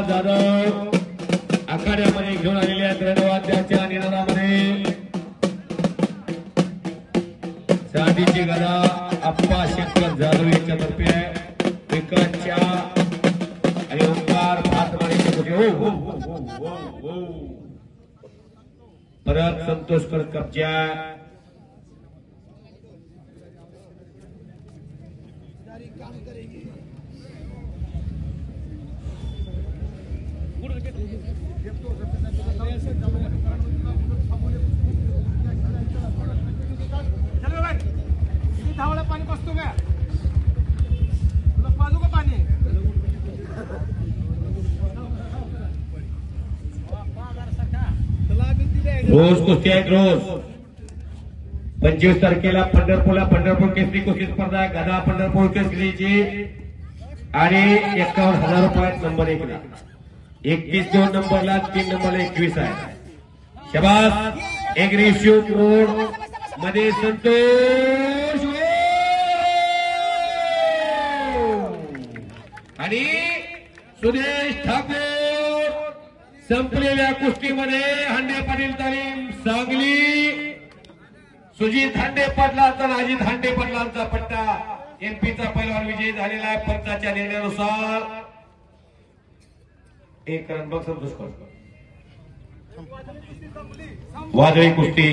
जाधव आखाड्यामध्ये घेऊन आलेल्या रणवाद्याच्या निनादामध्ये चांदीची गदा अप्पा शंकर जाधव यांच्यातर्फे आहे विकासच्या आणि ओंकार परत संतोषकर कब्जा पाणी बसतो का तुला पाजू का पाणी रोज कुस्ती आहेत रोज 25 तारखेला पंढरपूर केसरी कुस्ती स्पर्धा गदा पंढरपूर केसरीची आणि 51,000 रुपयात नंबर 1 ला 31 2 नंबरला 3 नंबरला 21 आहे शबास एक रेशिओ मोड मध्ये संतोष आणि सुदेश ठाकूर संपलेल्या कुस्तीमध्ये हांडे पाटील तालीम सांगली सुजित हांडे पाटलांचा आणि अजित हांडे पाटलांचा पट्टा एमपीचा पहिलवान विजय झालेला आहे पंचाच्या निर्णयानुसार एक रन बघ संतोष वादळी कुस्ती